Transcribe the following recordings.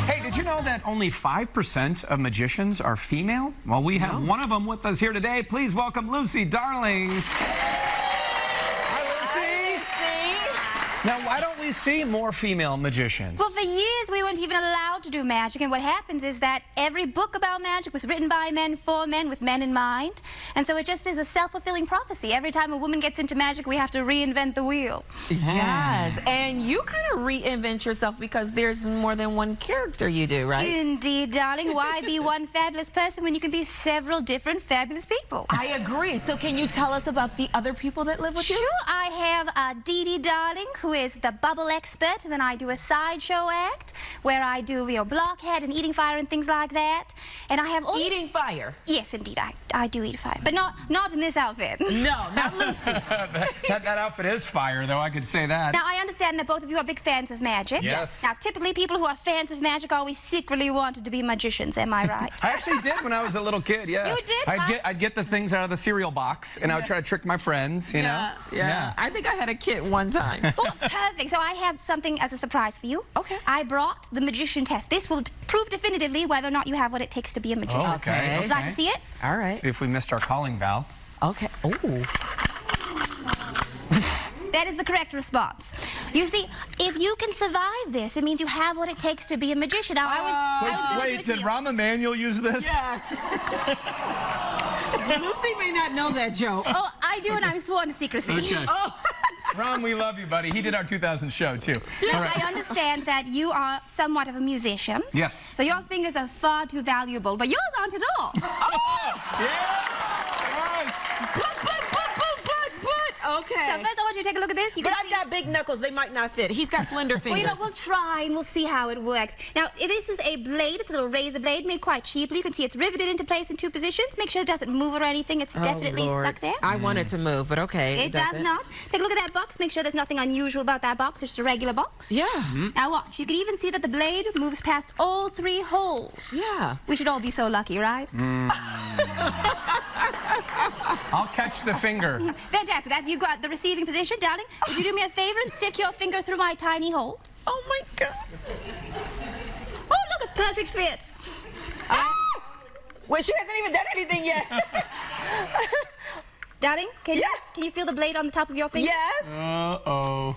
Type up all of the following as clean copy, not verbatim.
Hey, did you know that only 5% of magicians are female? Well, we have one of them with us here today. Please welcome Lucy Darling. Hi, Lucy. Now, why don't we see more female magicians? Well, for years we weren't even allowed to do magic, and what happens is that every book about magic was written by men for men with men in mind, and so it just is a self-fulfilling prophecy. Every time a woman gets into magic, we have to reinvent the wheel. Yes, and you kind of reinvent yourself because there's more than one character you do, right? Indeed, darling. Why be one fabulous person when you can be several different fabulous people? I agree. So can you tell us about the other people that live with you? Sure, I have Dee Dee Darling, who is the bubble expert, and then I do a sideshow act where I do, Blockhead and eating fire and things like that. And I have all... Eating fire? Yes, indeed, I do eat fire, but not in this outfit. No, not Lucy. that outfit is fire, though, I could say that. Now, I understand that both of you are big fans of magic. Yes. Now, typically, people who are fans of magic always secretly wanted to be magicians, am I right? I actually did when I was a little kid, yeah. You did? I'd get the things out of the cereal box, and I would try to trick my friends, you know? Yeah. I think I had a kit one time. Well, perfect. So I have something as a surprise for you. Okay. I brought the magician test. This will prove definitively whether or not you have what it takes to be a magician. Oh, okay. Would you like to see it? All right. See if we missed our calling, Val. Okay. Oh. That is the correct response. You see, if you can survive this, it means you have what it takes to be a magician. Now, I was gonna Wait, do it did to you. Rahm Emanuel use this? Yes. Lucy may not know that joke. Oh, I do, and I'm sworn to secrecy. Okay. Oh. Ron, we love you, buddy. He did our 2000 show, too. Now, All right. I understand that you are somewhat of a musician. Yes. So your fingers are far too valuable, but yours aren't at all. Okay. So first I want you to take a look at this. But I've got big knuckles. They might not fit. He's got slender fingers. We'll try and we'll see how it works. Now, this is a blade. It's a little razor blade made quite cheaply. You can see it's riveted into place in two positions. Make sure it doesn't move or anything. It's definitely stuck there. I want it to move, but okay. It does not. Take a look at that box. Make sure there's nothing unusual about that box. It's just a regular box. Yeah. Now watch. You can even see that the blade moves past all three holes. Yeah. We should all be so lucky, right? I'll catch the finger. Fantastic. That you got the receiving position, darling. Would you do me a favor and stick your finger through my tiny hole? Oh, my God. Oh, look, a perfect fit. Well, she hasn't even done anything yet. Darling, can you feel the blade on the top of your finger? Yes. Uh-oh.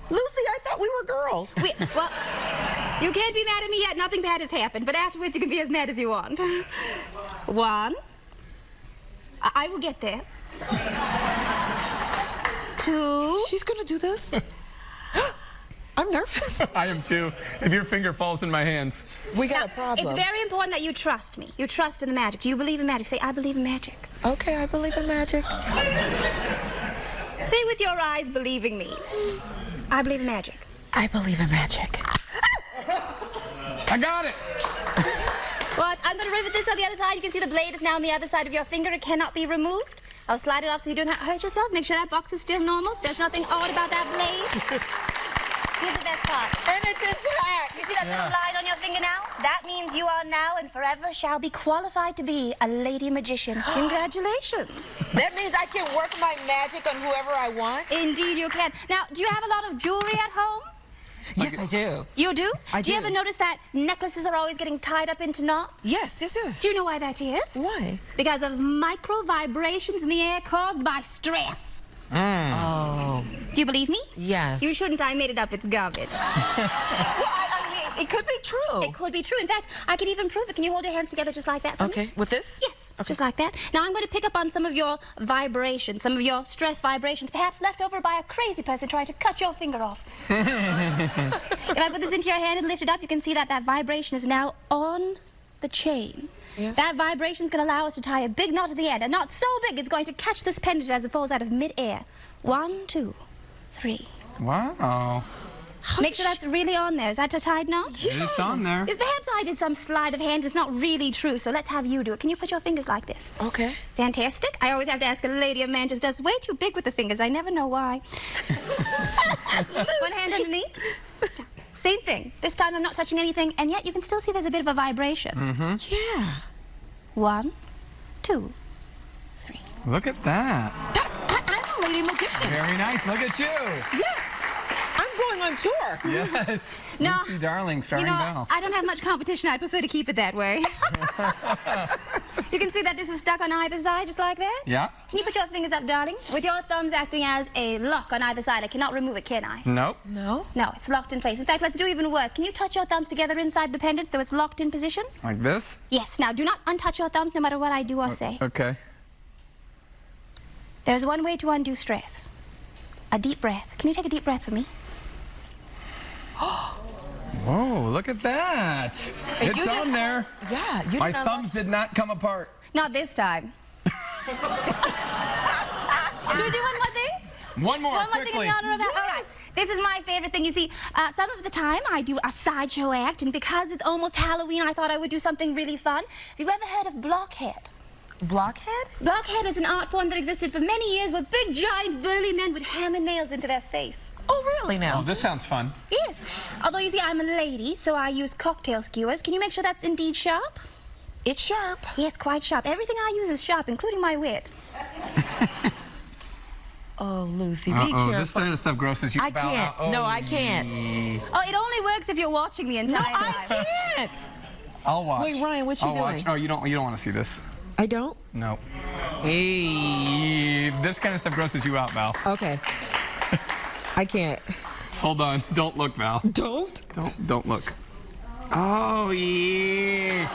Lucy, I thought we were girls. Well, you can't be mad at me yet. Nothing bad has happened. But afterwards, you can be as mad as you want. One. I will get there. Two. She's going to do this? I'm nervous. I am, too. If your finger falls in my hands. We got a problem. It's very important that you trust me. You trust in the magic. Do you believe in magic? Say, I believe in magic. Okay, I believe in magic. Say with your eyes, believing me. I believe in magic. I believe in magic. I got it. Watch, I'm going to rivet this on the other side. You can see the blade is now on the other side of your finger. It cannot be removed. I'll slide it off so you don't hurt yourself. Make sure that box is still normal. There's nothing odd about that blade. Here's the best part. And it's intact. You see that little line on your finger now? That means you are now and forever shall be qualified to be a lady magician. Congratulations. That means I can work my magic on whoever I want? Indeed you can. Now, do you have a lot of jewelry at home? Yes, I do. You do? I Do you do. ever notice that necklaces are always getting tied up into knots? Yes. Do you know why that is? Why? Because of micro vibrations in the air caused by stress. Oh. Do you believe me? Yes. You shouldn't. I made it up. It's garbage. Well, I mean, it could be true. It could be true. In fact, I can even prove it. Can you hold your hands together just like that for me? Okay, with this? Yes, Okay. just like that. Now I'm going to pick up on some of your vibrations, some of your stress vibrations, perhaps left over by a crazy person trying to cut your finger off. If I put this into your hand and lift it up, you can see that that vibration is now on the chain. Yes. That vibration is going to allow us to tie a big knot at the end. A knot so big it's going to catch this pendant as it falls out of mid-air. 1, 2, 3. Wow. Make sure that's really on there. Is that a tied knot? It's on there. Yes, perhaps I did some sleight of hand. It's not really true, so let's have you do it. Can you put your fingers like this? Okay. Fantastic. I always have to ask a lady. A man just does way too big with the fingers. I never know why. One hand underneath. Same thing. This time I'm not touching anything, and yet you can still see there's a bit of a vibration. Yeah. 1, 2, 3. Look at that. I'm a lady magician. Very nice. Look at you. Yes. I'm going on tour. Yes. No, Lucy Darling, starring Val. I don't have much competition. I'd prefer to keep it that way. You can see that this is stuck on either side, just like that? Yeah. Can you put your fingers up, darling? With your thumbs acting as a lock on either side. I cannot remove it, can I? Nope. No? No, it's locked in place. In fact, let's do even worse. Can you touch your thumbs together inside the pendant so it's locked in position? Like this? Yes. Now, do not untouch your thumbs no matter what I do or say. Okay. There's one way to undo stress. A deep breath. Can you take a deep breath for me? Whoa, look at that. And It's you on didn't- there. Yeah, you My didn't thumbs did not come apart. Not this time. Should we do one more thing? One more, One more thing in quickly. the honor of that. All right. Yes. This is my favorite thing. You see, some of the time I do a sideshow act, and because it's almost Halloween, I thought I would do something really fun. Have you ever heard of Blockhead? Blockhead? Blockhead is an art form that existed for many years where big, giant, burly men would hammer nails into their face. Oh, really now? Oh, this sounds fun. Yes. Although, you see, I'm a lady, so I use cocktail skewers. Can you make sure that's indeed sharp? It's sharp. Yes, quite sharp. Everything I use is sharp, including my wit. Oh, Lucy, be careful. This kind of stuff grosses you I Val, can't. out. No, I can't. Oh, it only works if you're watching the entire No, time. I can't. I'll watch. Wait, Ryan, what you I'll watch. doing? Oh, you don't want to see this. I don't? No. Hey, this kind of stuff grosses you out, Val. Okay. I can't. Hold on. Don't look, Val. Don't? Don't look. Oh, yeah.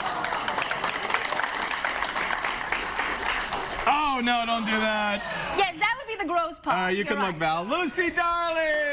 Oh, no, don't do that. Yes, that would be the gross part. You You're can right. look, Val. Lucy, darling!